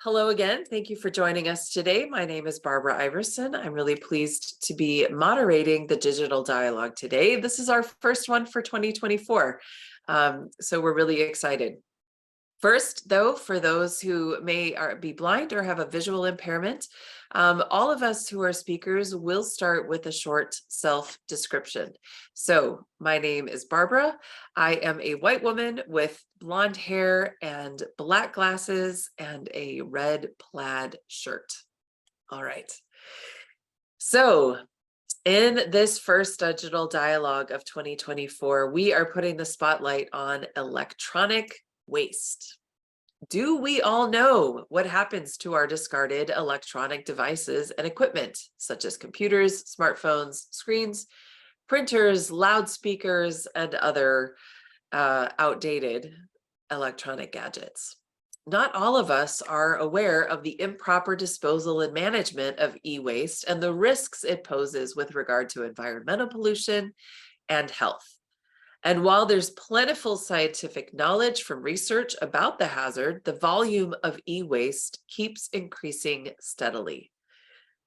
Hello again. Thank you for joining us today. My name is Barbara Iverson. I'm really pleased to be moderating the digital dialogue today. This is our first one for 2024, so we're really excited. First, though, for those who may be blind or have a visual impairment, all of us who are speakers will start with a short self-description. So my name is Barbara. I am a white woman with blonde hair and black glasses and a red plaid shirt. All right. So in this first digital dialogue of 2024, we are putting the spotlight on electronic waste. Do we all know what happens to our discarded electronic devices and equipment, such as computers, smartphones, screens, printers, loudspeakers, and other outdated electronic gadgets? Not all of us are aware of the improper disposal and management of e-waste and the risks it poses with regard to environmental pollution and health. And while there's plentiful scientific knowledge from research about the hazard, the volume of e-waste keeps increasing steadily.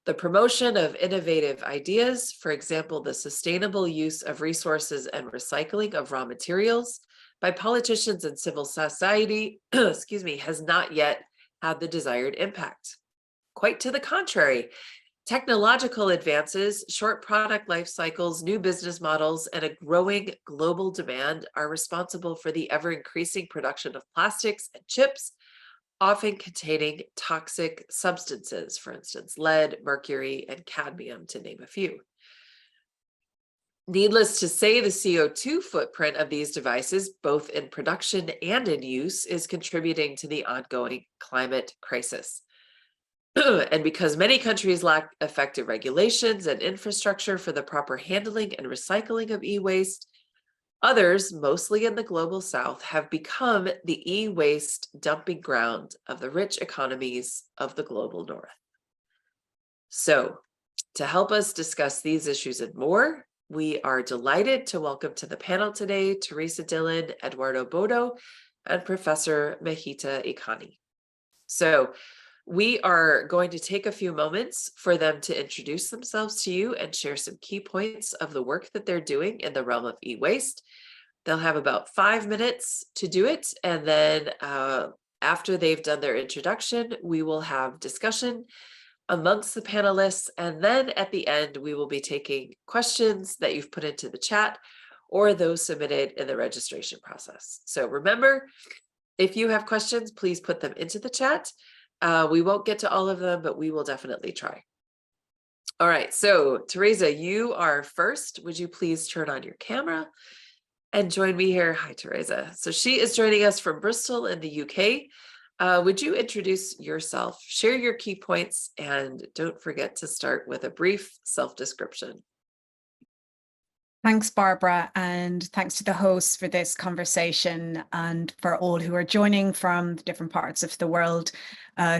The promotion of innovative ideas, for example, the sustainable use of resources and recycling of raw materials by politicians and civil society, has not yet had the desired impact. Quite to the contrary. Technological advances, short product life cycles, new business models, and a growing global demand are responsible for the ever-increasing production of plastics and chips, often containing toxic substances, for instance, lead, mercury, and cadmium, to name a few. Needless to say, the CO2 footprint of these devices, both in production and in use, is contributing to the ongoing climate crisis. And because many countries lack effective regulations and infrastructure for the proper handling and recycling of e-waste, others, mostly in the global south, have become the e-waste dumping ground of the rich economies of the global north. So, to help us discuss these issues and more, we are delighted to welcome to the panel today Teresa Dillon, Eduardo Bodo, and Professor Mahita Ikani. So, we are going to take a few moments for them to introduce themselves to you and share some key points of the work that they're doing in the realm of e-waste. They'll have about 5 minutes to do it, and then after they've done their introduction, we will have discussion amongst the panelists, and then at the end, we will be taking questions that you've put into the chat or those submitted in the registration process. So remember, if you have questions, please put them into the chat. We won't get to all of them, but we will definitely try. All right, so Teresa, you are first. Would you please turn on your camera and join me here? Hi, Teresa. So she is joining us from Bristol in the UK. Would you introduce yourself, share your key points, and don't forget to start with a brief self-description. Thanks, Barbara, and thanks to the hosts for this conversation and for all who are joining from different parts of the world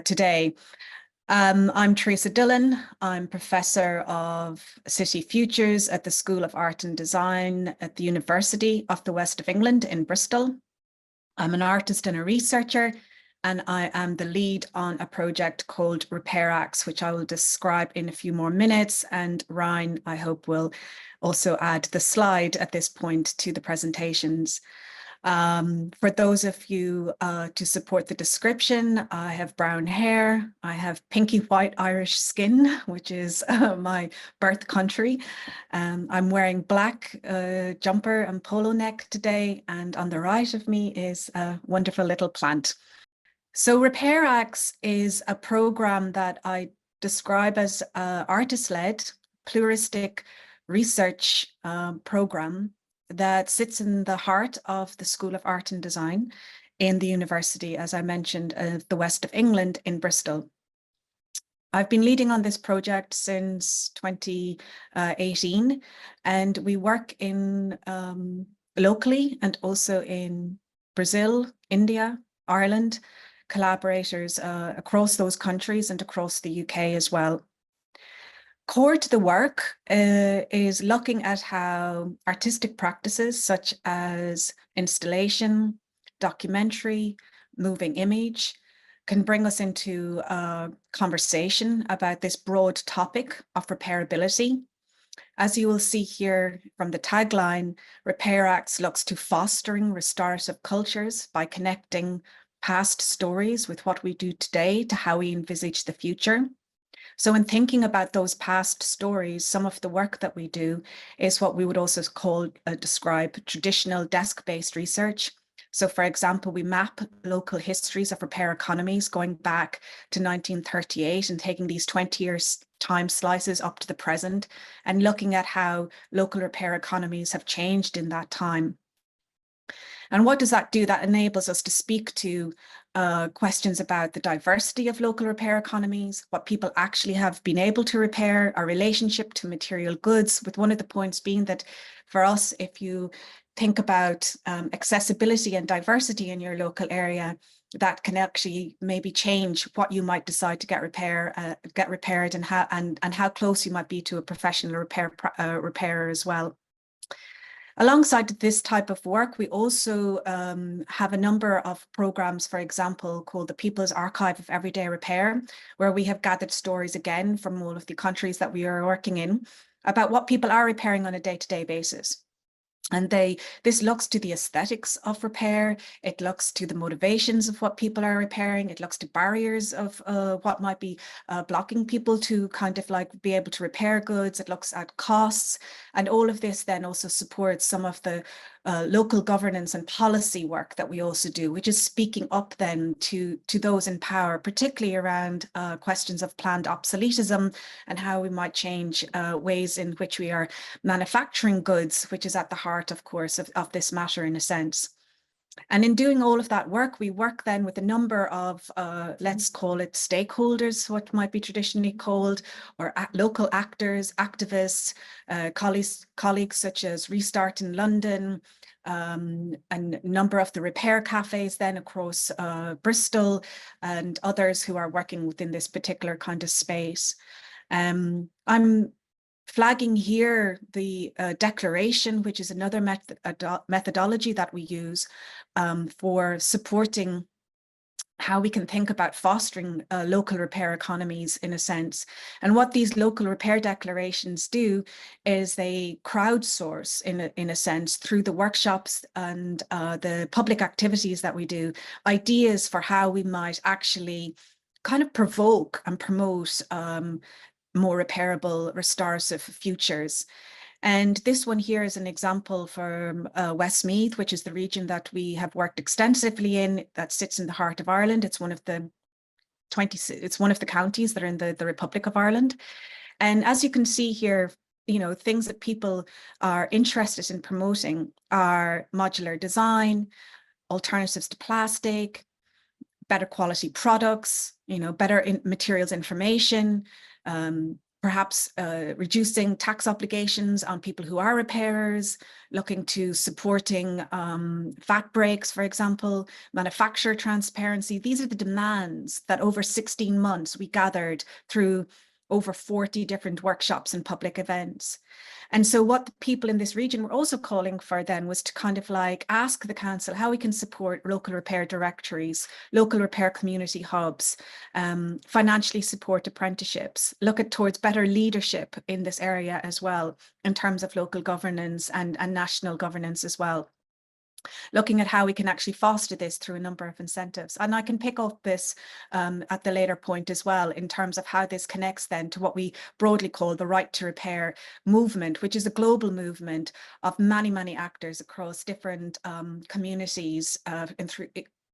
today. I'm Teresa Dillon. I'm Professor of City Futures at the School of Art and Design at the University of the West of England in Bristol. I'm an artist and a researcher, and I am the lead on a project called RepairAx, which I will describe in a few more minutes. And Ryan, I hope, will also add the slide at this point to the presentations. For those of you to support the description, I have brown hair, I have pinky white Irish skin, which is my birth country. I'm wearing black jumper and polo neck today, and on the right of me is a wonderful little plant. So RepairAx is a program that I describe as artist-led, pluralistic research program that sits in the heart of the School of Art and Design in the University, as I mentioned, the West of England in Bristol. I've been leading on this project since 2018, and we work in locally and also in Brazil, India, Ireland, collaborators across those countries and across the UK as well. Core to the work is looking at how artistic practices such as installation, documentary, moving image, can bring us into a conversation about this broad topic of repairability. As you will see here from the tagline, Repair Acts looks to fostering restorative cultures by connecting past stories with what we do today to how we envisage the future. So in thinking about those past stories, some of the work that we do is what we would also describe traditional desk-based research. So for example, we map local histories of repair economies going back to 1938 and taking these 20 years time slices up to the present and looking at how local repair economies have changed in that time. And what does that do? That enables us to speak to questions about the diversity of local repair economies, what people actually have been able to repair, our relationship to material goods, with one of the points being that for us, if you think about accessibility and diversity in your local area, that can actually maybe change what you might decide to get repaired and how close you might be to a professional repairer as well. Alongside this type of work, we also have a number of programs, for example, called the People's Archive of Everyday Repair, where we have gathered stories again from all of the countries that we are working in about what people are repairing on a day-to-day basis. And this looks to the aesthetics of repair. It looks to the motivations of what people are repairing. It looks to barriers of what might be blocking people to kind of like be able to repair goods. It looks at costs, and all of this then also supports some of the local governance and policy work that we also do, which is speaking up then to those in power, particularly around questions of planned obsoletism and how we might change ways in which we are manufacturing goods, which is at the heart, of course, of this matter in a sense. And in doing all of that work, we work then with a number of, let's call it stakeholders, what might be traditionally called, or local actors, activists, colleagues such as Restart in London, and a number of the repair cafes then across Bristol, and others who are working within this particular kind of space. I'm flagging here the declaration, which is another methodology that we use for supporting how we can think about fostering local repair economies in a sense. And what these local repair declarations do is they crowdsource in a sense through the workshops and the public activities that we do, ideas for how we might actually kind of provoke and promote more repairable, restorative futures. And this one here is an example from Westmeath, which is the region that we have worked extensively in, that sits in the heart of Ireland. It's one of the counties that are in the Republic of Ireland. And as you can see here, you know, things that people are interested in promoting are modular design, alternatives to plastic, better quality products, you know, better materials information, perhaps reducing tax obligations on people who are repairers, looking to supporting VAT breaks, for example, manufacturer transparency. These are the demands that over 16 months we gathered through over 40 different workshops and public events. And so what the people in this region were also calling for then was to kind of like ask the council how we can support local repair directories, local repair community hubs, financially support apprenticeships, look at towards better leadership in this area as well, in terms of local governance and national governance as well. Looking at how we can actually foster this through a number of incentives. And I can pick up this at the later point as well, in terms of how this connects then to what we broadly call the right to repair movement, which is a global movement of many, many actors across different communities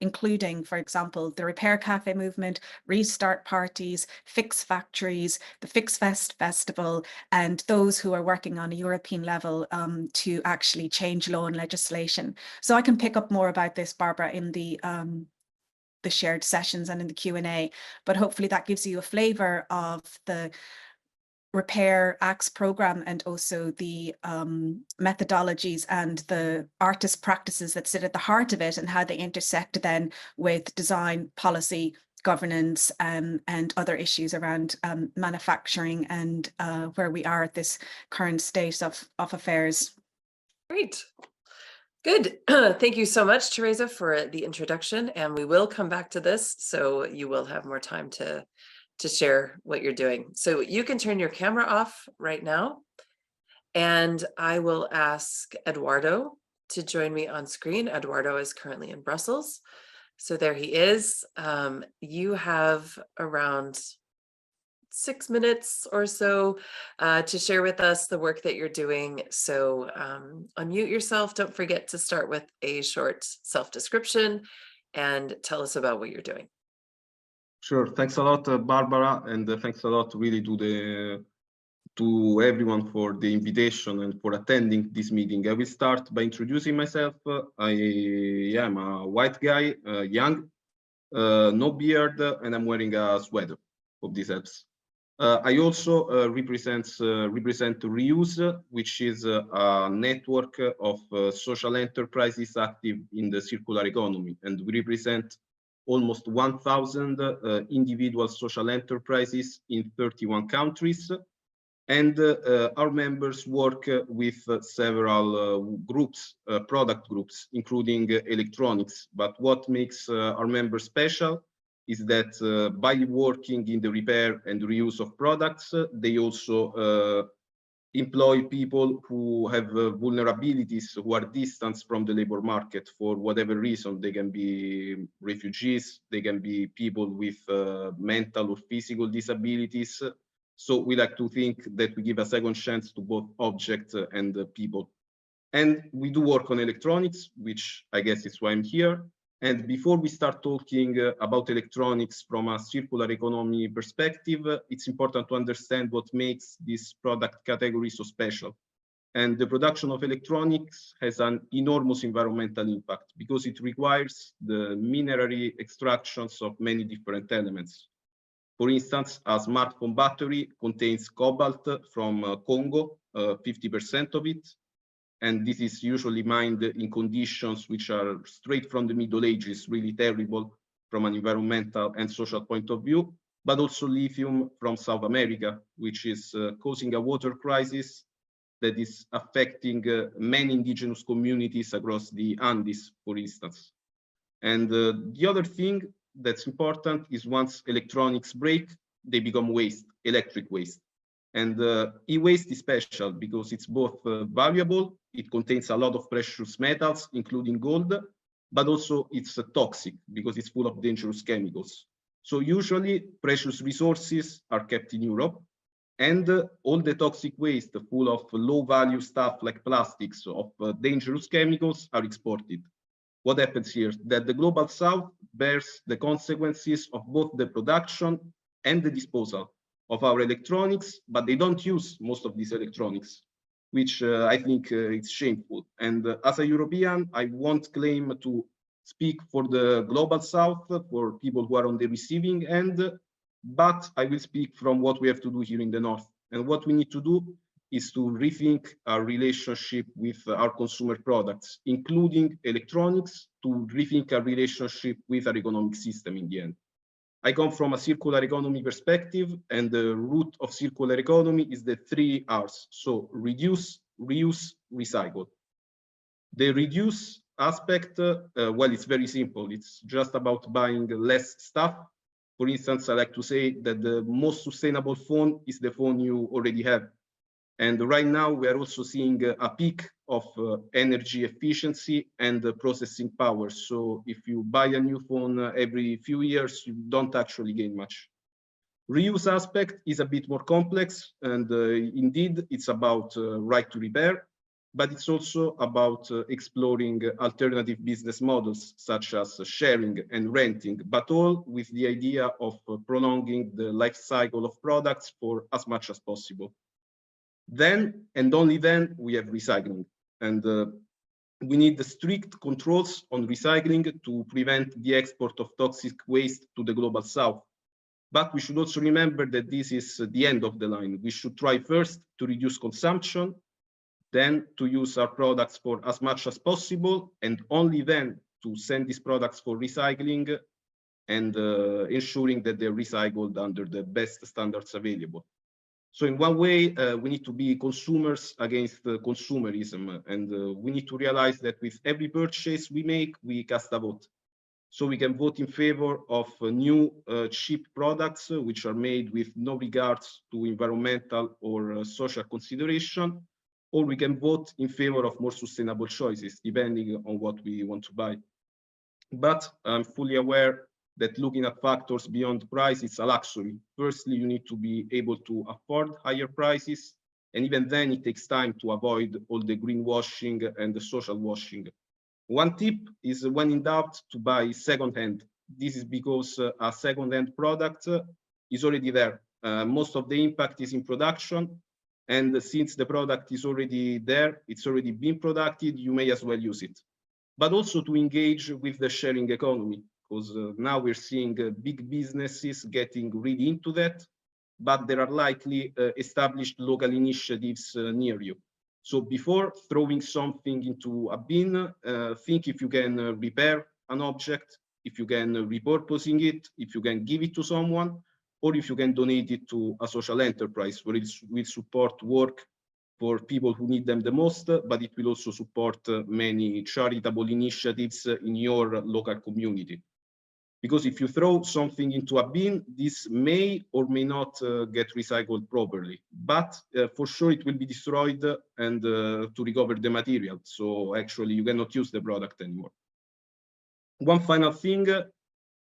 including, for example, the Repair Cafe movement, Restart parties, Fix Factories, the Fix Fest Festival, and those who are working on a European level to actually change law and legislation. So I can pick up more about this, Barbara, in the shared sessions and in the Q&A, but hopefully that gives you a flavour of the Repair Acts program and also the methodologies and the artist practices that sit at the heart of it and how they intersect then with design, policy, governance, and other issues around manufacturing and where we are at this current state of affairs. Great. Good. Thank you so much, Teresa, for the introduction, and we will come back to this, so you will have more time to share what you're doing. So you can turn your camera off right now, and I will ask Eduardo to join me on screen. Eduardo is currently in Brussels, so there he is. You have around 6 minutes or so to share with us the work that you're doing. So unmute yourself. Don't forget to start with a short self-description and tell us about what you're doing. Sure. Thanks a lot, Barbara, and thanks a lot really to everyone for the invitation and for attending this meeting. I will start by introducing myself. I am a white guy, young, no beard, and I'm wearing a sweater. Hope this helps. I also represent Reuse, which is a network of social enterprises active in the circular economy, and we represent almost 1,000 individual social enterprises in 31 countries. And our members work with several groups, product groups, including electronics. But what makes our members special is that by working in the repair and reuse of products, they also employ people who have vulnerabilities, who are distanced from the labor market for whatever reason. They can be refugees, they can be people with mental or physical disabilities. So we like to think that we give a second chance to both objects and people. And we do work on electronics, which I guess is why I'm here. And before we start talking about electronics from a circular economy perspective, it's important to understand what makes this product category so special. And the production of electronics has an enormous environmental impact because it requires the mineral extractions of many different elements. For instance, a smartphone battery contains cobalt from Congo, 50% of it. And this is usually mined in conditions which are straight from the Middle Ages, really terrible from an environmental and social point of view, but also lithium from South America, which is causing a water crisis that is affecting many indigenous communities across the Andes, for instance. And the other thing that's important is once electronics break, they become waste, electric waste. And e-waste is special because it's both valuable, it contains a lot of precious metals, including gold, but also it's toxic because it's full of dangerous chemicals. So usually precious resources are kept in Europe, and all the toxic waste full of low value stuff like plastics of dangerous chemicals are exported. What happens here is that the global south bears the consequences of both the production and the disposal of our electronics, but they don't use most of these electronics, which I think it's shameful. And as a European, I won't claim to speak for the global south, for people who are on the receiving end, but I will speak from what we have to do here in the north. And what we need to do is to rethink our relationship with our consumer products, including electronics, to rethink our relationship with our economic system in the end. I come from a circular economy perspective, and the root of circular economy is the 3 R's. So reduce, reuse, recycle. The reduce aspect, well, it's very simple. It's just about buying less stuff. For instance, I like to say that the most sustainable phone is the phone you already have. And right now we are also seeing a peak of energy efficiency and processing power. So if you buy a new phone every few years, you don't actually gain much. Reuse aspect is a bit more complex, and indeed it's about right to repair, but it's also about exploring alternative business models such as sharing and renting, but all with the idea of prolonging the life cycle of products for as much as possible. Then, and only then, we have recycling. And we need the strict controls on recycling to prevent the export of toxic waste to the global south. But we should also remember that this is the end of the line. We should try first to reduce consumption, then to use our products for as much as possible, and only then to send these products for recycling and ensuring that they're recycled under the best standards available. So in one way, we need to be consumers against consumerism, and we need to realize that with every purchase we make, we cast a vote. So we can vote in favor of new cheap products which are made with no regards to environmental or social consideration, or we can vote in favor of more sustainable choices, depending on what we want to buy. But I'm fully aware that looking at factors beyond price is a luxury. Firstly, you need to be able to afford higher prices, and even then it takes time to avoid all the greenwashing and the social washing. One tip is when in doubt to buy second-hand. This is because a second-hand product is already there. Most of the impact is in production, and since the product is already there, it's already been produced, you may as well use it. But also to engage with the sharing economy, because now we're seeing big businesses getting really into that, but there are likely established local initiatives near you. So before throwing something into a bin, think if you can repair an object, if you can repurposing it, if you can give it to someone, or if you can donate it to a social enterprise where it will support work for people who need them the most, but it will also support many charitable initiatives in your local community. Because if you throw something into a bin, this may or may not get recycled properly, but for sure it will be destroyed and to recover the material. So actually you cannot use the product anymore. One final thing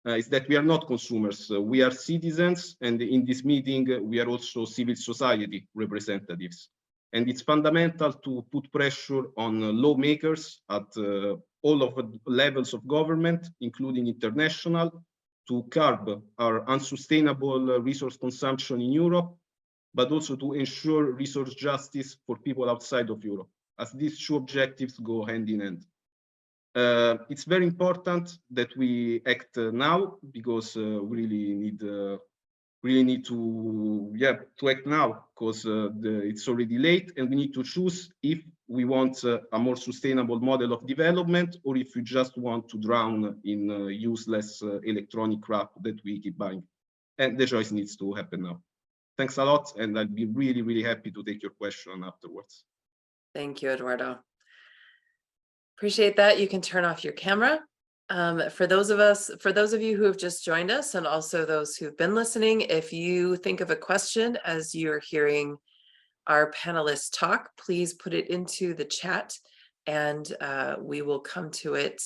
is that we are not consumers, we are citizens, and in this meeting we are also civil society representatives. And it's fundamental to put pressure on lawmakers at all of the levels of government, including international, to curb our unsustainable resource consumption in Europe, but also to ensure resource justice for people outside of Europe, as these two objectives go hand in hand. It's very important that we act now, because we really need to act now, because it's already late, and we need to choose if we want a more sustainable model of development, or if we just want to drown in useless electronic crap that we keep buying. And the choice needs to happen now. Thanks a lot, and I'd be really, really happy to take your question afterwards. Thank you, Eduardo. Appreciate that. You can turn off your camera. For those of you who have just joined us, and also those who've been listening, if you think of a question as you're hearing our panelists talk, please put it into the chat, and we will come to it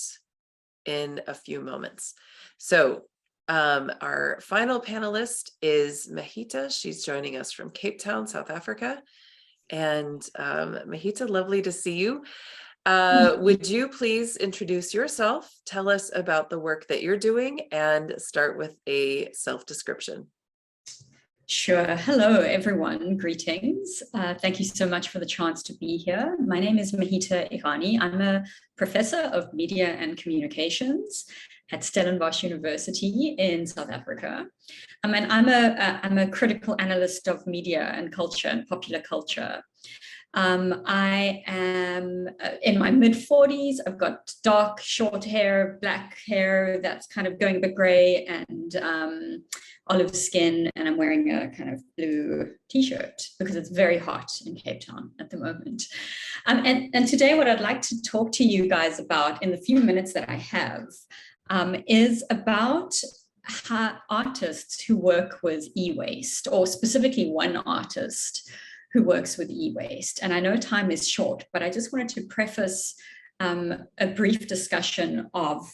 in a few moments. So our final panelist is Mahita. She's joining us from Cape Town, South Africa. And Mahita, lovely to see you. Would you please introduce yourself, tell us about the work that you're doing, and start with a self-description? Sure. Hello, everyone. Greetings. Thank you so much for the chance to be here. My name is Mahita Irani. I'm a professor of media and communications at Stellenbosch University in South Africa. And I'm a critical analyst of media and culture and popular culture. I am in my mid-40s. I've got dark, short hair, black hair that's kind of going a bit gray, and olive skin, and I'm wearing a kind of blue t-shirt because it's very hot in Cape Town at the moment. And today what I'd like to talk to you guys about in the few minutes that I have is about artists who work with e-waste, or specifically one artist who works with e-waste. And I know time is short, but I just wanted to preface a brief discussion of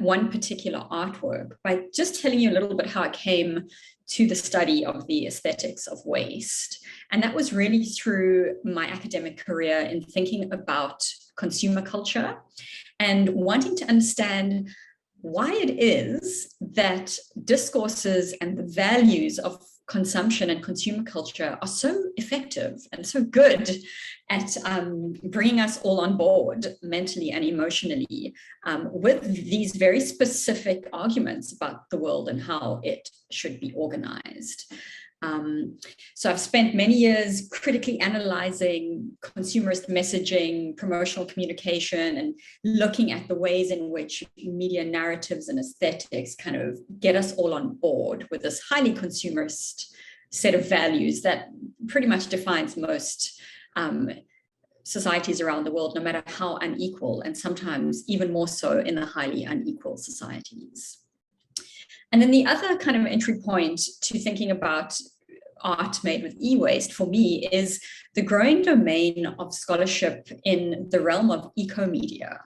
one particular artwork by just telling you a little bit how I came to the study of the aesthetics of waste. And that was really through my academic career in thinking about consumer culture and wanting to understand why it is that discourses and the values of consumption and consumer culture are so effective and so good at bringing us all on board mentally and emotionally with these very specific arguments about the world and how it should be organized. So I've spent many years critically analyzing consumerist messaging, promotional communication, and looking at the ways in which media narratives and aesthetics kind of get us all on board with this highly consumerist set of values that pretty much defines most societies around the world, no matter how unequal, and sometimes even more so in the highly unequal societies. And then the other kind of entry point to thinking about art made with e-waste for me is the growing domain of scholarship in the realm of eco-media.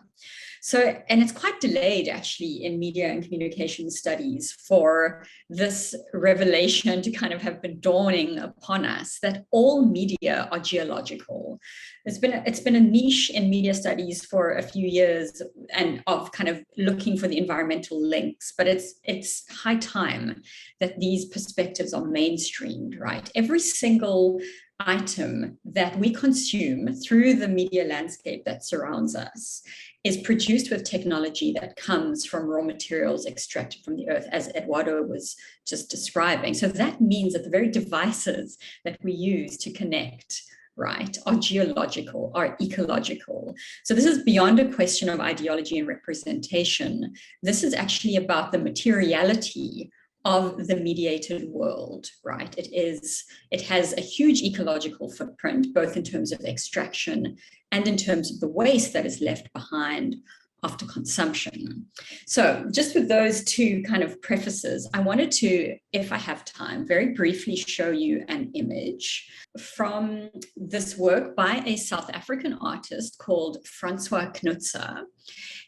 So, and it's quite delayed actually in media and communication studies for this revelation to kind of have been dawning upon us that all media are geological. It's been a niche in media studies for a few years and of kind of looking for the environmental links, but it's high time that these perspectives are mainstreamed, right? Every single item that we consume through the media landscape that surrounds us is produced with technology that comes from raw materials extracted from the earth, as Eduardo was just describing. So that means that the very devices that we use to connect, right, are geological, are ecological. So this is beyond a question of ideology and representation. This is actually about the materiality of the mediated world, right? It has a huge ecological footprint, both in terms of extraction and in terms of the waste that is left behind after consumption. So just with those two kind of prefaces, I wanted to, if I have time, very briefly show you an image from this work by a South African artist called Francois Knutzer,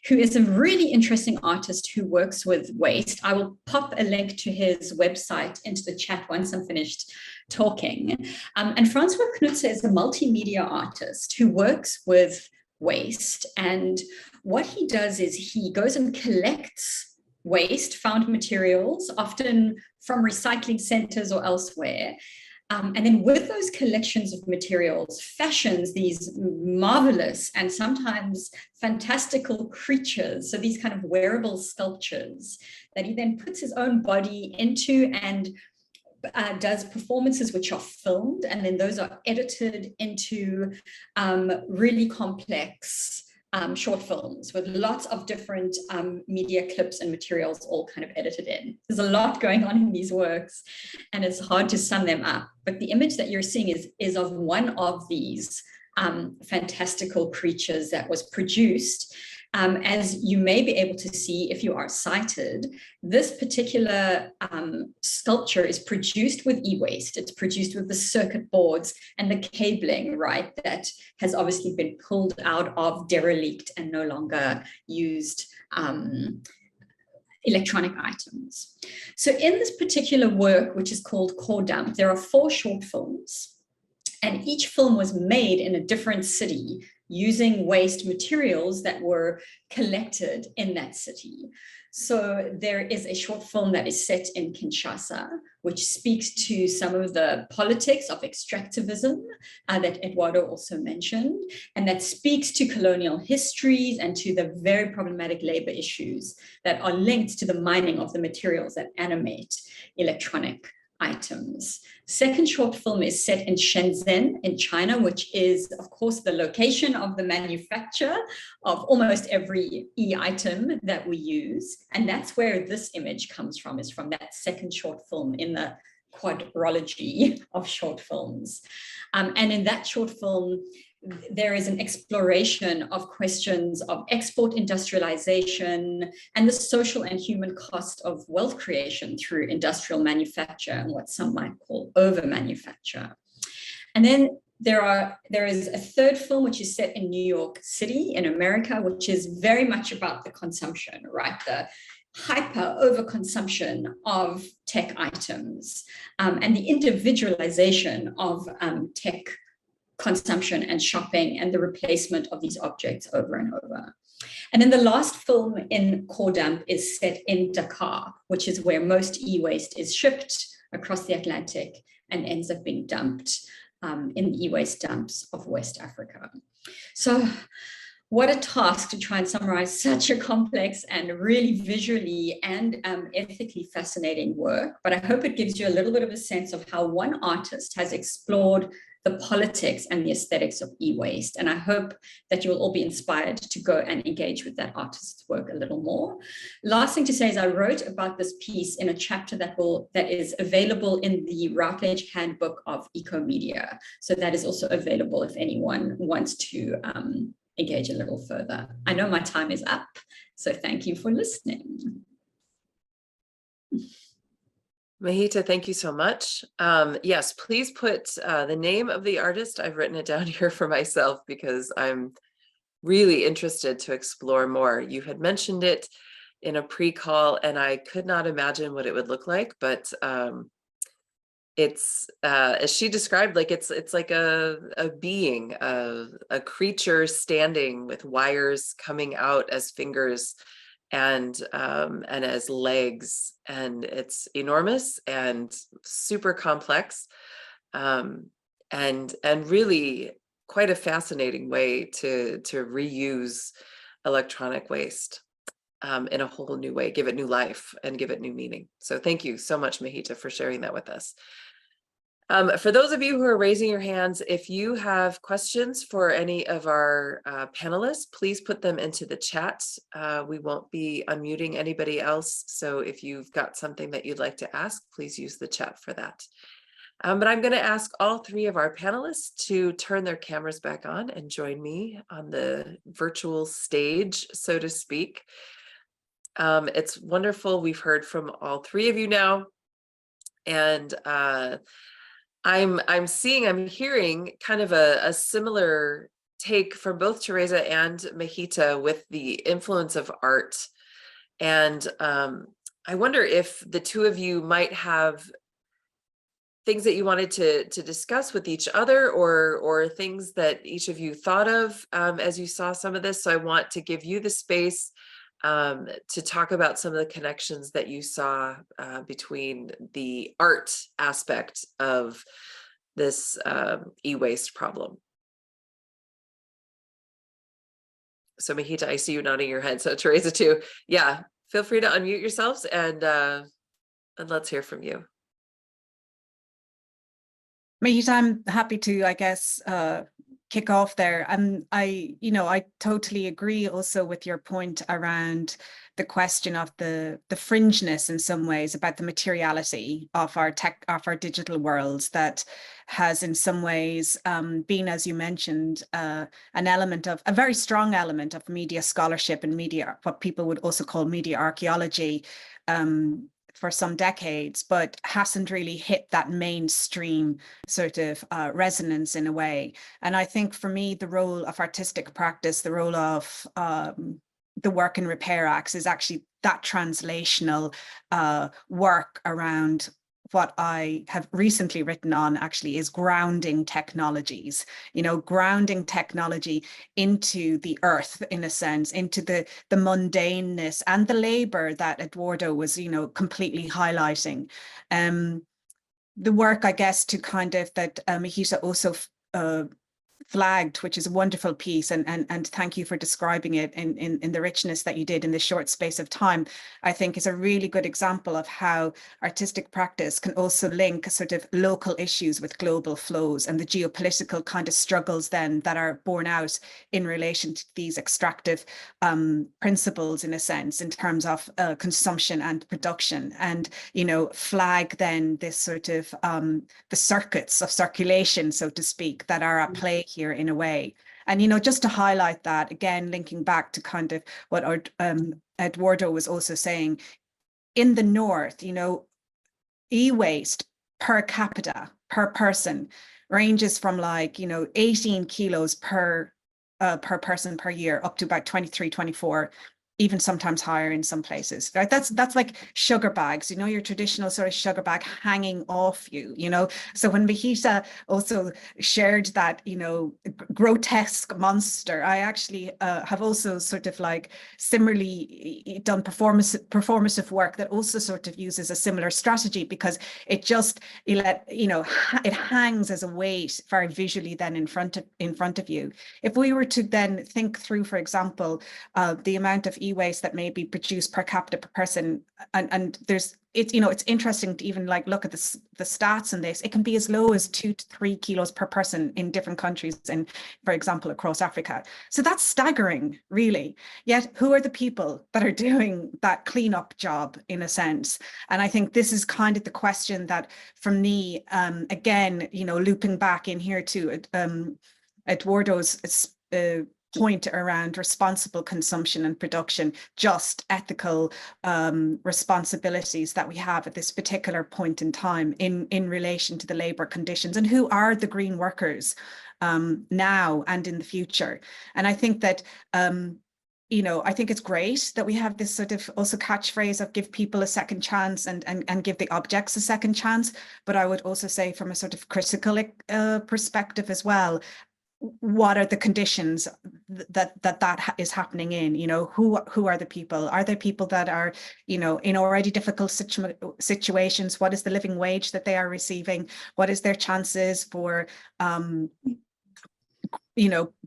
who is a really interesting artist who works with waste. I will pop a link to his website into the chat once I'm finished talking. And Francois Knutzer is a multimedia artist who works with waste. And what he does is he goes and collects waste, found materials, often from recycling centers or elsewhere. And then with those collections of materials, fashions these marvelous and sometimes fantastical creatures. So these kind of wearable sculptures that he then puts his own body into and does performances which are filmed, and then those are edited into really complex short films with lots of different media clips and materials all kind of edited in. There's a lot going on in these works and it's hard to sum them up, but the image that you're seeing is of one of these fantastical creatures that was produced. As you may be able to see if you are sighted, this particular sculpture is produced with e-waste. It's produced with the circuit boards and the cabling, right, that has obviously been pulled out of derelict and no longer used electronic items. So in this particular work, which is called Core Dump, there are 4 short films, and each film was made in a different city using waste materials that were collected in that city. So there is a short film that is set in Kinshasa, which speaks to some of the politics of extractivism that Eduardo also mentioned, and that speaks to colonial histories and to the very problematic labor issues that are linked to the mining of the materials that animate electronic items. Second short film is set in Shenzhen in China, which is, of course, the location of the manufacture of almost every e-item that we use. And that's where this image comes from, is from that second short film in the quadrology of short films. And in that short film, there is an exploration of questions of export industrialization and the social and human cost of wealth creation through industrial manufacture and what some might call over-manufacture. And then there is a third film which is set in New York City in America, which is very much about the consumption, right? The hyper overconsumption of tech items and the individualization of tech consumption and shopping and the replacement of these objects over and over. And then the last film in Core Dump is set in Dakar, which is where most e-waste is shipped across the Atlantic and ends up being dumped in the e-waste dumps of West Africa. So what a task to try and summarize such a complex and really visually and ethically fascinating work. But I hope it gives you a little bit of a sense of how one artist has explored the politics and the aesthetics of e-waste. And I hope that you will all be inspired to go and engage with that artist's work a little more. Last thing to say is I wrote about this piece in a chapter that is available in the Routledge Handbook of Ecomedia. So that is also available if anyone wants to engage a little further. I know my time is up, so thank you for listening. Mahita, thank you so much. Yes, please put the name of the artist. I've written it down here for myself because I'm really interested to explore more. You had mentioned it in a pre-call and I could not imagine what it would look like, but it's as she described, like it's like a being, a creature standing with wires coming out as fingers and as legs, and it's enormous and super complex, and really quite a fascinating way to reuse electronic waste in a whole new way, give it new life and give it new meaning. So thank you so much, Mahita, for sharing that with us. For those of you who are raising your hands, if you have questions for any of our panelists, please put them into the chat. We won't be unmuting anybody else. So if you've got something that you'd like to ask, please use the chat for that. But I'm going to ask all three of our panelists to turn their cameras back on and join me on the virtual stage, so to speak. It's wonderful. We've heard from all three of you now. And I'm hearing kind of a similar take from both Teresa and Mahita with the influence of art. And I wonder if the two of you might have things that you wanted to discuss with each other, or things that each of you thought of as you saw some of this. So I want to give you the space to talk about some of the connections that you saw between the art aspect of this e-waste problem. So Mahita, I see you nodding your head. So Teresa too. Yeah, feel free to unmute yourselves and let's hear from you. Mahita, I'm happy to, I guess, kick off there. I totally agree also with your point around the question of the fringeness in some ways about the materiality of our digital worlds that has in some ways been, as you mentioned, a very strong element of media scholarship and media, what people would also call media archaeology, for some decades, but hasn't really hit that mainstream sort of resonance in a way. And I think for me, the role of artistic practice, the role of the Work and Repair Acts is actually that translational work around what I have recently written on actually is grounding technologies, grounding technology into the earth, in a sense, into the mundaneness and the labor that Eduardo was, completely highlighting. The work, I guess, to kind of that Mahita also flagged, which is a wonderful piece, and thank you for describing it in the richness that you did in this short space of time, I think is a really good example of how artistic practice can also link sort of local issues with global flows and the geopolitical kind of struggles then that are borne out in relation to these extractive principles, in a sense, in terms of consumption and production, and flag then this sort of the circuits of circulation, so to speak, that are at play here in a way. And just to highlight that again, linking back to kind of what Eduardo was also saying, in the north, e-waste per capita per person ranges from 18 kilos per person per year up to about 23, 24, even sometimes higher in some places, right? That's like sugar bags, your traditional sort of sugar bag hanging off you, So when Mahita also shared that, grotesque monster, I actually have also sort of similarly done performative work that also sort of uses a similar strategy, because it just, it hangs as a weight very visually then in front of you. If we were to then think through, for example, the amount of e-waste that may be produced per capita per person. And there's, it's interesting to even like look at the stats on this. It can be as low as 2 to 3 kilos per person in different countries, and for example, across Africa. So that's staggering, really. Yet who are the people that are doing that cleanup job, in a sense? And I think this is kind of the question that, for me, again, looping back in here to Eduardo's point around responsible consumption and production, just ethical responsibilities that we have at this particular point in time in relation to the labor conditions, and who are the green workers now and in the future. And I think that I think it's great that we have this sort of also catchphrase of give people a second chance and give the objects a second chance. But I would also say, from a sort of critical perspective as well, what are the conditions that is happening in? Who are the people? Are there people that are, in already difficult situations? What is the living wage that they are receiving? What is their chances for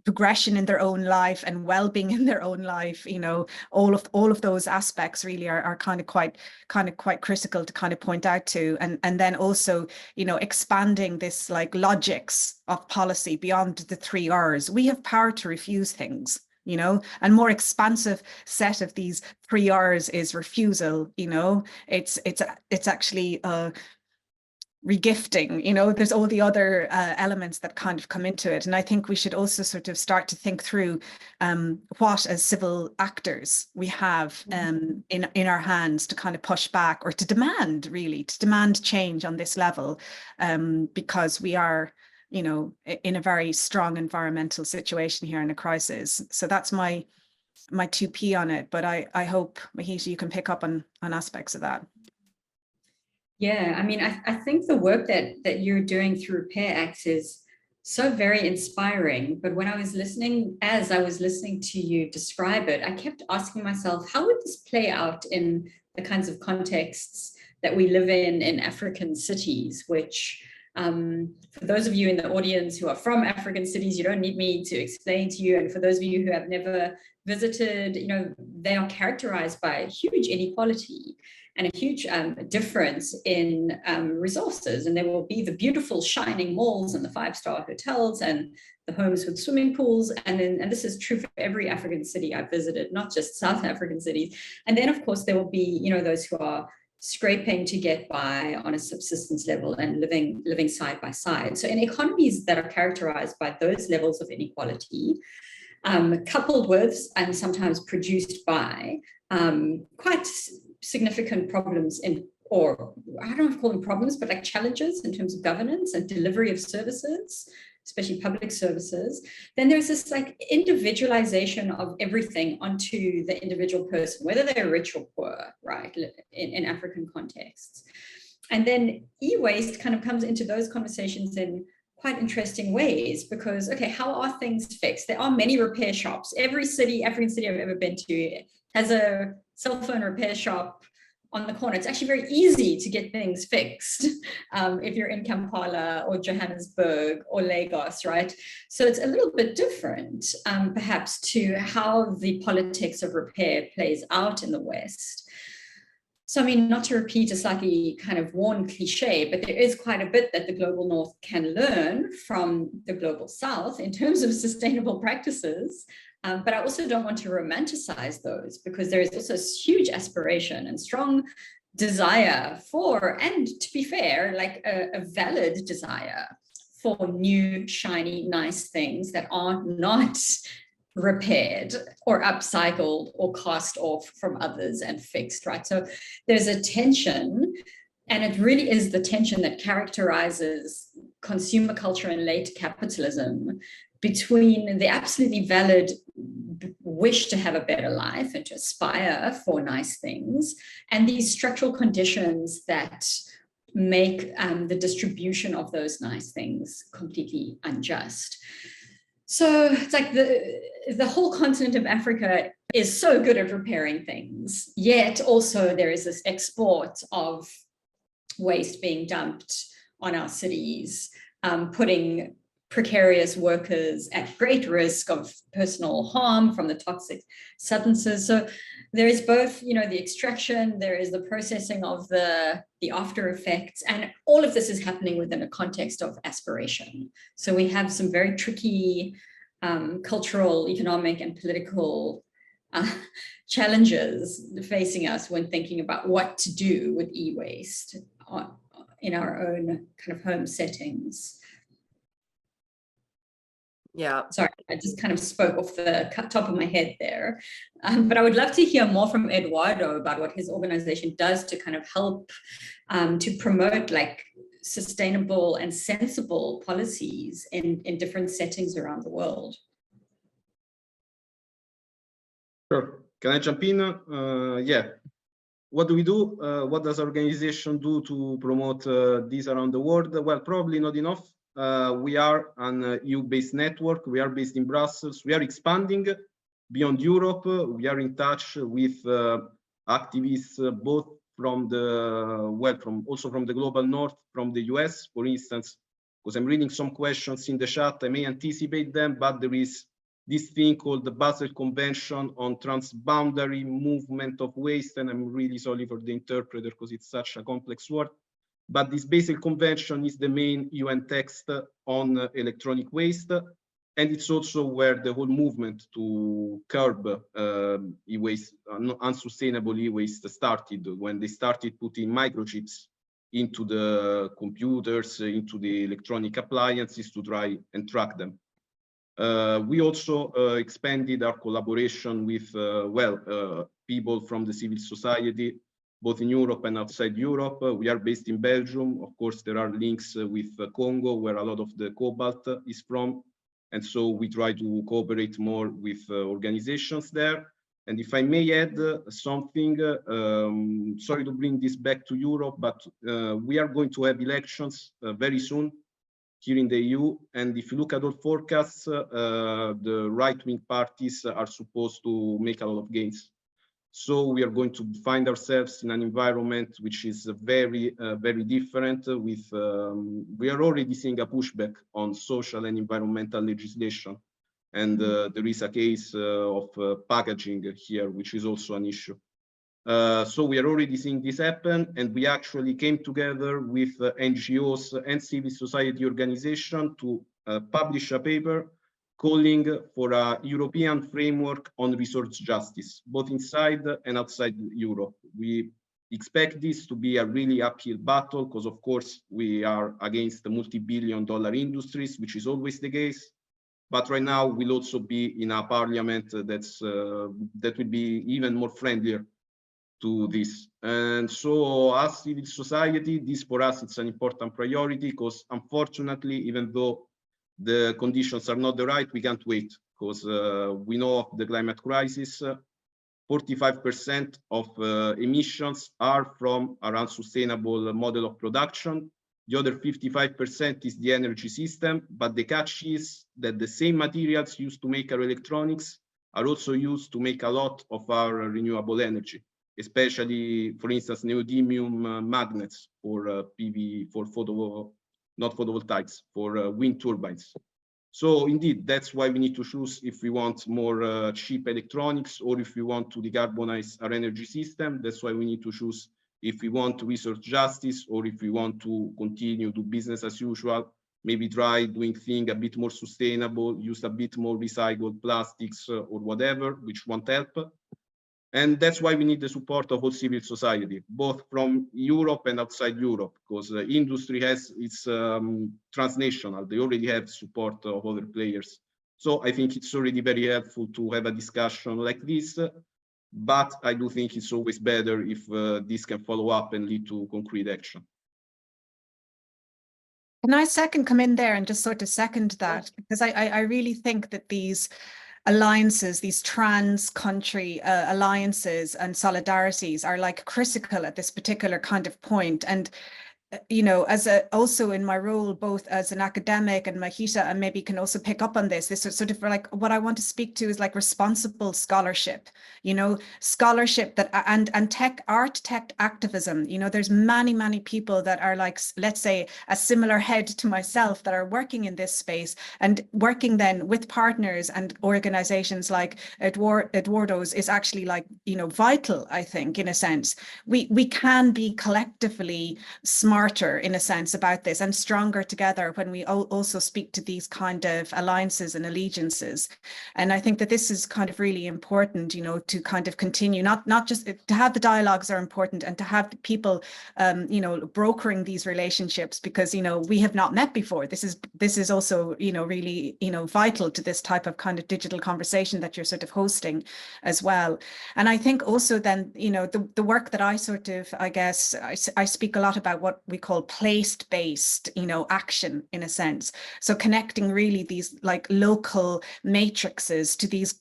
progression in their own life and well-being in their own life? All of those aspects really are kind of quite critical to kind of point out to, and then also expanding this like logics of policy beyond the 3 R's. We have power to refuse things, and more expansive set of these 3 R's is refusal. It's actually regifting. There's all the other elements that kind of come into it. And I think we should also sort of start to think through what, as civil actors, we have in our hands to kind of push back, or to demand change on this level, because we are, in a very strong environmental situation here in a crisis. So that's my 2P on it. But I hope, Mahita, you can pick up on aspects of that. Yeah, I mean, I think the work that you're doing through Repair Acts is so very inspiring. But when I was listening to you describe it, I kept asking myself, how would this play out in the kinds of contexts that we live in African cities, which, for those of you in the audience who are from African cities, you don't need me to explain to you. And for those of you who have never visited, they are characterized by huge inequality and a huge difference in resources. And there will be the beautiful shining malls and the 5-star hotels and the homes with swimming pools. And this is true for every African city I've visited, not just South African cities. And then, of course, there will be, those who are scraping to get by on a subsistence level and living side by side. So in economies that are characterized by those levels of inequality, coupled with and sometimes produced by quite significant problems or I don't want to call them problems, but like challenges in terms of governance and delivery of services, especially public services, then there's this like individualization of everything onto the individual person, whether they're rich or poor, right, in African contexts. And then e-waste kind of comes into those conversations in quite interesting ways, because, okay, how are things fixed? There are many repair shops. Every African city I've ever been to has a cell phone repair shop on the corner. It's actually very easy to get things fixed if you're in Kampala or Johannesburg or Lagos, right? So it's a little bit different, perhaps, to how the politics of repair plays out in the West. So, I mean, not to repeat a slightly kind of worn cliche, but there is quite a bit that the global North can learn from the global South in terms of sustainable practices. But I also don't want to romanticize those, because there is also huge aspiration and strong desire for, and to be fair, like a valid desire for new, shiny, nice things that are not repaired or upcycled or cast off from others and fixed, right? So there's a tension, and it really is the tension that characterizes consumer culture and late capitalism, between the absolutely valid wish to have a better life and to aspire for nice things, and these structural conditions that make the distribution of those nice things completely unjust. So it's like the whole continent of Africa is so good at repairing things, yet also there is this export of waste being dumped on our cities, putting precarious workers at great risk of personal harm from the toxic substances. So there is both, the extraction, there is the processing of the after effects, and all of this is happening within a context of aspiration. So we have some very tricky cultural, economic, and political challenges facing us when thinking about what to do with e-waste in our own kind of home settings. Yeah. Sorry, I just kind of spoke off the top of my head there. But I would love to hear more from Eduardo about what his organization does to kind of help to promote like sustainable and sensible policies in different settings around the world. Sure. Can I jump in? Yeah. What do we do? What does our organization do to promote this around the world? Well, probably not enough. We are an EU-based network. We are based in Brussels. We are expanding beyond Europe. We are in touch with activists both from also from the global north, from the US, for instance, because I'm reading some questions in the chat. I may anticipate them, but there is this thing called the Basel Convention on Transboundary Movement of Waste, and I'm really sorry for the interpreter because it's such a complex word. But this Basel Convention is the main UN text on electronic waste, and it's also where the whole movement to curb e-waste, unsustainable e-waste started, when they started putting microchips into the computers, into the electronic appliances to try and track them. We also expanded our collaboration with, people from the civil society, both in Europe and outside Europe. We are based in Belgium. Of course, there are links with Congo, where a lot of the cobalt is from. And so we try to cooperate more with organizations there. And if I may add something, sorry to bring this back to Europe, but we are going to have elections very soon here in the EU. And if you look at all forecasts, the right-wing parties are supposed to make a lot of gains. So we are going to find ourselves in an environment which is very, very different. We are already seeing a pushback on social and environmental legislation. And there is a case of packaging here, which is also an issue. So we are already seeing this happen, and we actually came together with NGOs and civil society organization to publish a paper calling for a European framework on resource justice, both inside and outside Europe. We expect this to be a really uphill battle because, of course, we are against the multi-billion-dollar industries, which is always the case. But right now, we'll also be in a parliament that will be even more friendlier to this. And so as civil society, this for us, it's an important priority because unfortunately, even though the conditions are not the right, we can't wait because we know of the climate crisis. 45% of emissions are from an unsustainable model of production. The other 55% is the energy system, but the catch is that the same materials used to make our electronics are also used to make a lot of our renewable energy, especially, for instance, neodymium magnets for PV, for not photovoltaics, for wind turbines. So indeed, that's why we need to choose if we want more cheap electronics or if we want to decarbonize our energy system. That's why we need to choose if we want resource justice or if we want to continue to business as usual, maybe try doing things a bit more sustainable, use a bit more recycled plastics or whatever, which won't help. And that's why we need the support of whole civil society, both from Europe and outside Europe, because industry it's transnational. They already have support of other players. So I think it's already very helpful to have a discussion like this, but I do think it's always better if this can follow up and lead to concrete action. Can I come in there and just sort of second that? Because I really think that these alliances, these trans-country alliances and solidarities are like critical at this particular kind of point. And you know, also in my role, both as an academic, and Mahita, and maybe can also pick up on this is sort of like what I want to speak to is like responsible scholarship, you know, scholarship that, and tech activism, you know, there's many people that are like, let's say, a similar head to myself that are working in this space and working then with partners and organizations like Eduardo's is actually like, you know, vital, I think, in a sense. We can be collectively smarter in a sense about this and stronger together when we also speak to these kind of alliances and allegiances. And I think that this is kind of really important, you know, to kind of continue, not just to have the dialogues are important, and to have the people, you know, brokering these relationships, because, you know, we have not met before. This is also, you know, really, you know, vital to this type of kind of digital conversation that you're sort of hosting as well. And I think also then, you know, the work that I sort of, I guess, I speak a lot about what we call place-based, you know, action in a sense. So connecting really these like local matrices to these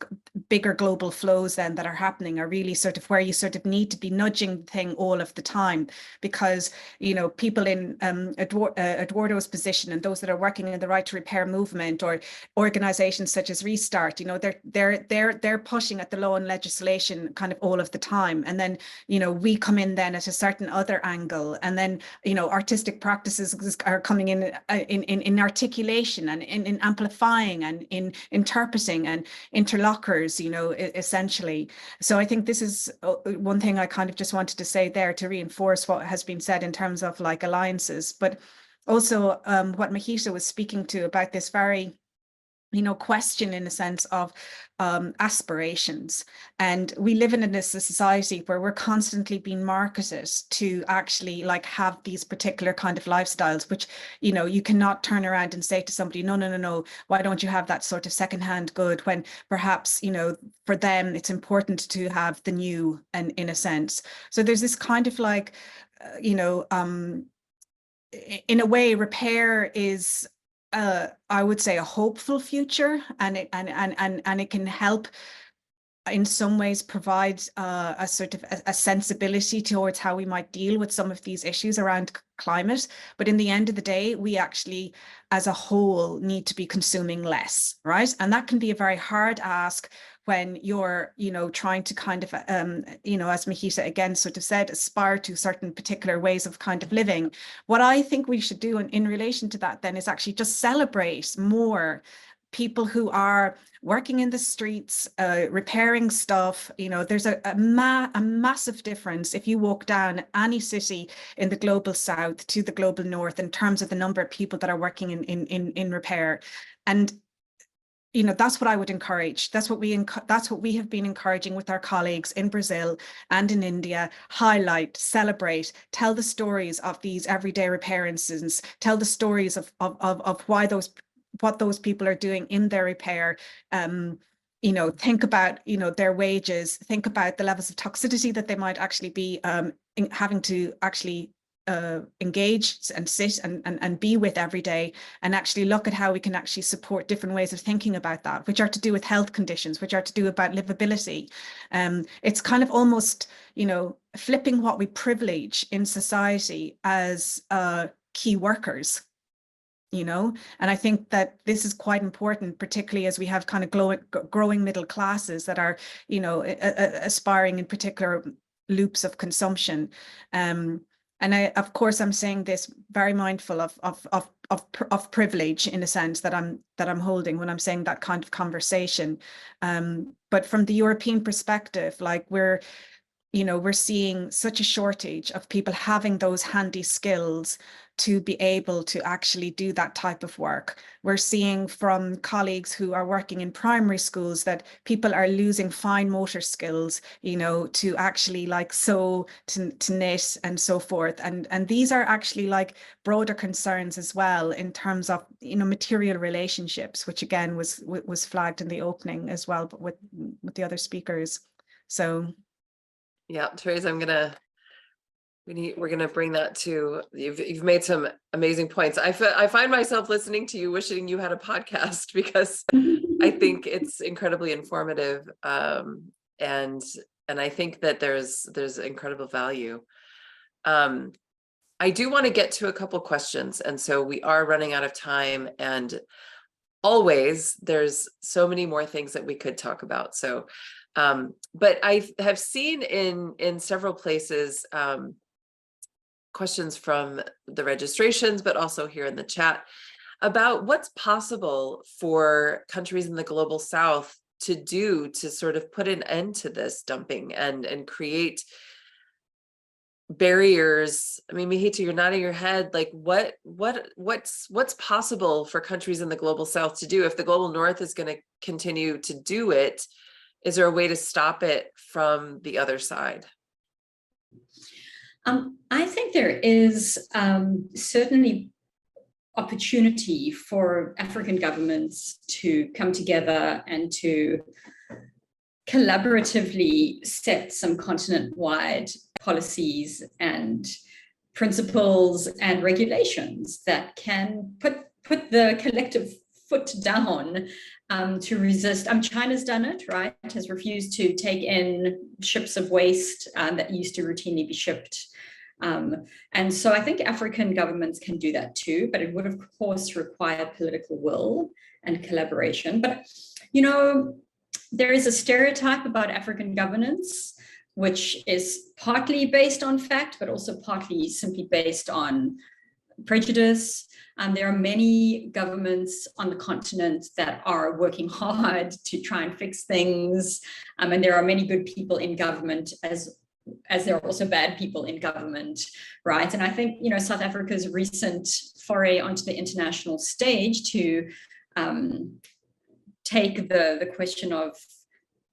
bigger global flows then that are happening are really sort of where you sort of need to be nudging the thing all of the time, because, you know, people in Eduardo's position and those that are working in the right to repair movement, or organizations such as Restart, you know, they're pushing at the law and legislation kind of all of the time. And then, you know, we come in then at a certain other angle, and then, you know, artistic practices are coming in articulation and in amplifying and in interpreting and interlocutors, you know, essentially. So I think this is one thing I kind of just wanted to say there to reinforce what has been said in terms of like alliances, but also what Mahita was speaking to about this very, you know, question in a sense of aspirations. And we live in a society where we're constantly being marketed to actually like have these particular kind of lifestyles, which, you know, you cannot turn around and say to somebody, no, why don't you have that sort of secondhand good, when perhaps, you know, for them it's important to have the new, and in a sense. So there's this kind of like, you know, in a way, repair is, I would say, a hopeful future, and it can help in some ways provide a sort of a sensibility towards how we might deal with some of these issues around climate. But in the end of the day, we actually, as a whole, need to be consuming less, right? And that can be a very hard ask when you're, you know, trying to kind of, you know, as Mahita again sort of said, aspire to certain particular ways of kind of living. What I think we should do in relation to that then is actually just celebrate more people who are working in the streets, repairing stuff. You know, there's a massive difference if you walk down any city in the global south to the global north in terms of the number of people that are working in repair. And, you know, that's what I would encourage. That's what we have been encouraging with our colleagues in Brazil and in India. Highlight, celebrate, tell the stories of these everyday repair incidents, tell the stories of why what those people are doing in their repair. You know, think about, you know, their wages, think about the levels of toxicity that they might actually be having to actually engage and sit and be with every day, and actually look at how we can actually support different ways of thinking about that, which are to do with health conditions, which are to do about livability. It's kind of almost, you know, flipping what we privilege in society as key workers, you know. And I think that this is quite important, particularly as we have kind of growing middle classes that are, you know, aspiring in particular loops of consumption. And of course, I'm saying this very mindful of privilege in a sense that I'm holding when I'm saying that kind of conversation. But from the European perspective, like we're seeing such a shortage of people having those handy skills to be able to actually do that type of work. We're seeing from colleagues who are working in primary schools that people are losing fine motor skills, you know, to actually like sew, to knit and so forth. And these are actually like broader concerns as well in terms of, you know, material relationships, which again was flagged in the opening as well, but with the other speakers. So yeah, Therese, we're gonna bring that to you've made some amazing points. I find myself listening to you wishing you had a podcast, because I think it's incredibly informative, and I think that there's incredible value. I do want to get to a couple questions, and so we are running out of time, and always there's so many more things that we could talk about. So, but I have seen in several places questions from the registrations, but also here in the chat about what's possible for countries in the global South to do to sort of put an end to this dumping and create barriers. I mean, Mihita, you're nodding your head. Like, what's possible for countries in the global South to do if the global North is going to continue to do it? Is there a way to stop it from the other side? I think there is certainly opportunity for African governments to come together and to collaboratively set some continent-wide policies and principles and regulations that can put the collective foot down to resist. China's done it, right? Has refused to take in ships of waste that used to routinely be shipped. And so I think African governments can do that too, but it would of course require political will and collaboration. But, you know, there is a stereotype about African governance, which is partly based on fact, but also partly simply based on prejudice. There are many governments on the continent that are working hard to try and fix things. And there are many good people in government as there are also bad people in government, right? And I think, you know, South Africa's recent foray onto the international stage to take the question of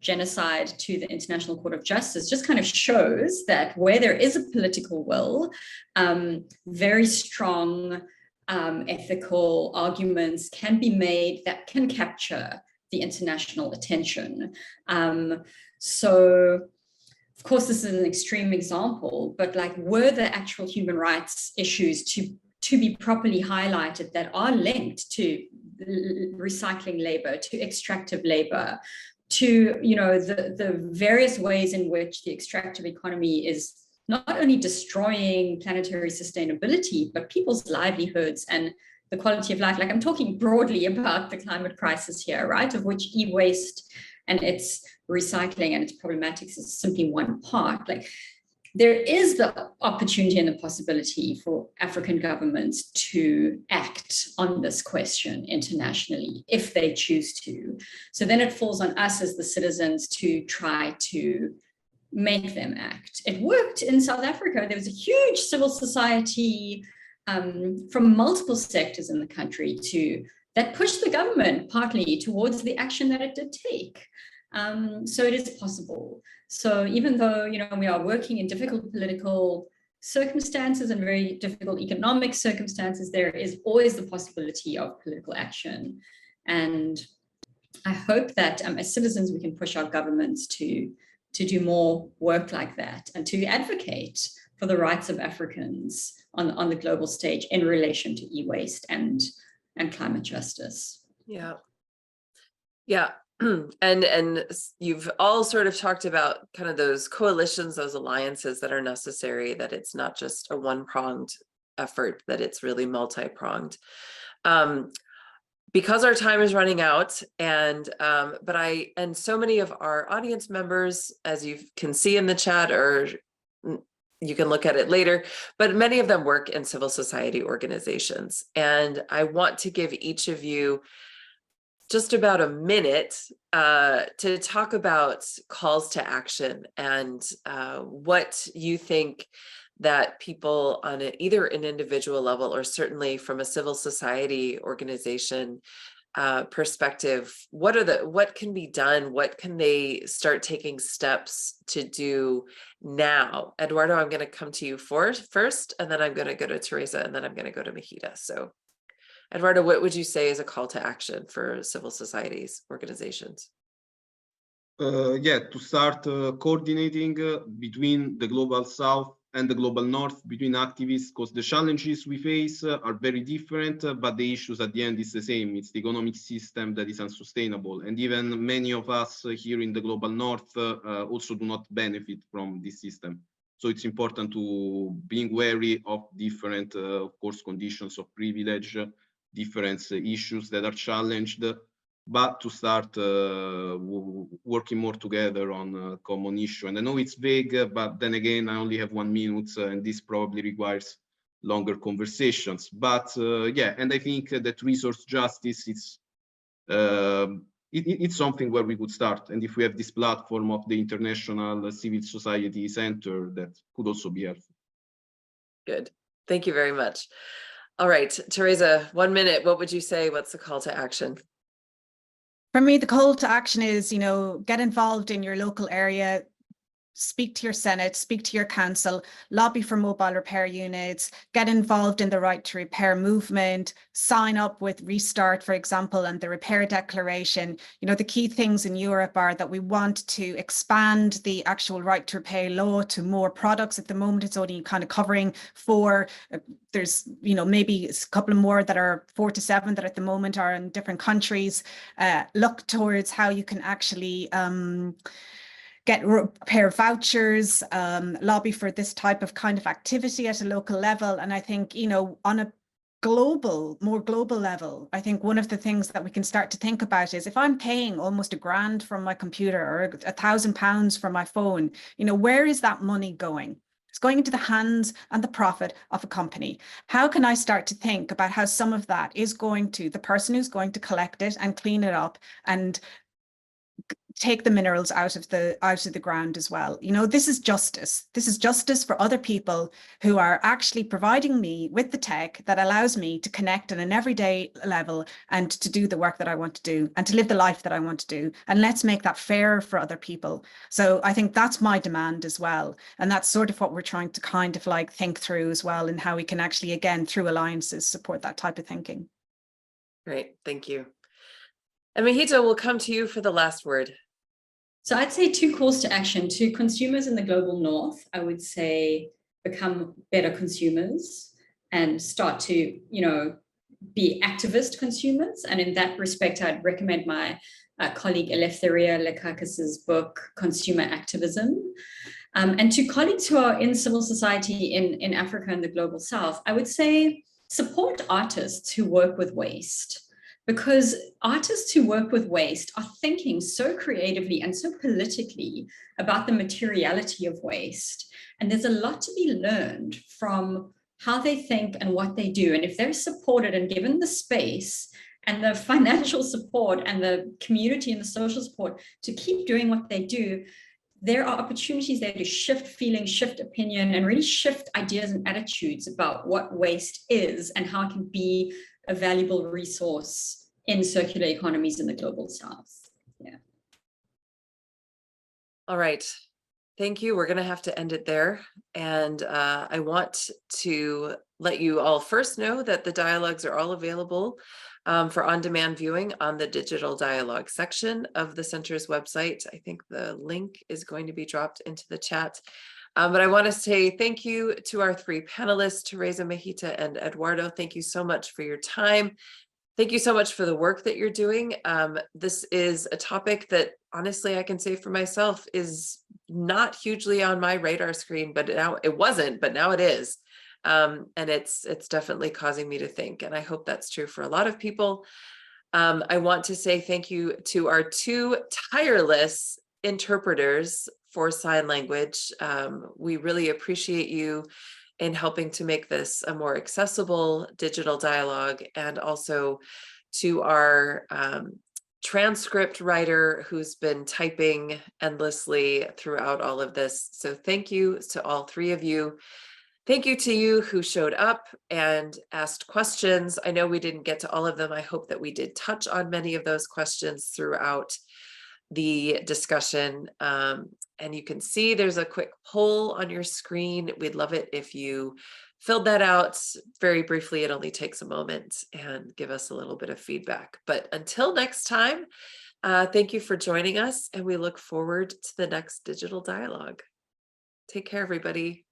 genocide to the International Court of Justice just kind of shows that where there is a political will, very strong ethical arguments can be made that can capture the international attention. So, of course, this is an extreme example, but like, were the actual human rights issues to be properly highlighted that are linked to recycling labor, to extractive labor, to, you know, the various ways in which the extractive economy is not only destroying planetary sustainability, but people's livelihoods and the quality of life. Like, I'm talking broadly about the climate crisis here, right? Of which e-waste and its recycling and its problematics is simply one part. Like, there is the opportunity and the possibility for African governments to act on this question internationally if they choose to. So then it falls on us as the citizens to try to make them act. It worked in South Africa. There was a huge civil society from multiple sectors in the country that pushed the government partly towards the action that it did take. So it is possible. So even though, you know, we are working in difficult political circumstances and very difficult economic circumstances, there is always the possibility of political action. And I hope that as citizens, we can push our governments to do more work like that and to advocate for the rights of Africans on the global stage in relation to e-waste and climate justice. Yeah. Yeah. And you've all sort of talked about kind of those coalitions, those alliances that are necessary, that it's not just a one-pronged effort, that it's really multi-pronged. Because our time is running out, and so many of our audience members, as you can see in the chat, or you can look at it later, but many of them work in civil society organizations. And I want to give each of you just about a minute to talk about calls to action and what you think that people on either an individual level or certainly from a civil society organization perspective, what can be done? What can they start taking steps to do now? Eduardo, I'm going to come to you first, and then I'm going to go to Teresa, and then I'm going to go to Mihita. So Eduardo, what would you say is a call to action for civil societies organizations? Yeah, to start coordinating between the global South and the global North, between activists, because the challenges we face are very different, but the issues at the end is the same. It's the economic system that is unsustainable. And even many of us here in the global North also do not benefit from this system. So it's important to being wary of different, of course, conditions of privilege, different issues that are challenged, but to start working more together on a common issue. And I know it's vague, but then again, I only have 1 minute, and this probably requires longer conversations. But yeah, and I think that resource justice, it's something where we could start. And if we have this platform of the International Civil Society Center, that could also be helpful. Good. Thank you very much. All right, Teresa, 1 minute. What would you say? What's the call to action? For me, the call to action is, get involved in your local area, speak to your Senate, speak to your council, lobby for mobile repair units, get involved in the right to repair movement, sign up with Restart, for example, and the repair declaration. The key things in Europe are that we want to expand the actual right to repair law to more products. At the moment, it's only kind of covering 4. There's, maybe a couple more that are 4 to 7 that at the moment are in different countries. Look towards how you can actually get repair vouchers, lobby for this type of kind of activity at a local level. And I think, on a more global level, I think one of the things that we can start to think about is if I'm paying almost £1,000 from my computer or £1,000 from my phone, where is that money going? It's going into the hands and the profit of a company. How can I start to think about how some of that is going to the person who's going to collect it and clean it up and take the minerals out of the ground as well? This is justice. This is justice for other people who are actually providing me with the tech that allows me to connect on an everyday level and to do the work that I want to do and to live the life that I want to do. And let's make that fair for other people. So I think that's my demand as well. And that's sort of what we're trying to kind of like think through as well, and how we can actually, again, through alliances, support that type of thinking. Great, thank you. And Mahita, we'll come to you for the last word. So I'd say 2 calls to action. To consumers in the global north, I would say become better consumers and start to, be activist consumers. And in that respect, I'd recommend my colleague Eleftheria Lekakis's book, Consumer Activism. And to colleagues who are in civil society in Africa and the global south, I would say support artists who work with waste. Because artists who work with waste are thinking so creatively and so politically about the materiality of waste. And there's a lot to be learned from how they think and what they do. And if they're supported and given the space and the financial support and the community and the social support to keep doing what they do, there are opportunities there to shift feeling, shift opinion, and really shift ideas and attitudes about what waste is and how it can be a valuable resource in circular economies in the global south. Yeah. All right. Thank you. We're going to have to end it there. And I want to let you all first know that the dialogues are all available for on-demand viewing on the digital dialogue section of the center's website. I think the link is going to be dropped into the chat. But I want to say thank you to our 3 panelists, Teresa, Mahita, and Eduardo. Thank you so much for your time. Thank you so much for the work that you're doing. This is a topic that honestly, I can say for myself is not hugely on my radar screen, but now it wasn't, but now it is. And it's definitely causing me to think. And I hope that's true for a lot of people. I want to say thank you to our 2 tireless interpreters for sign language. We really appreciate you in helping to make this a more accessible digital dialogue, and also to our transcript writer who's been typing endlessly throughout all of this. So thank you to all 3 of you. Thank you to you who showed up and asked questions. I know we didn't get to all of them. I hope that we did touch on many of those questions throughout the discussion. And you can see there's a quick poll on your screen. We'd love it if you filled that out very briefly. It only takes a moment, and give us a little bit of feedback. But until next time, thank you for joining us, and we look forward to the next digital dialogue. Take care, everybody.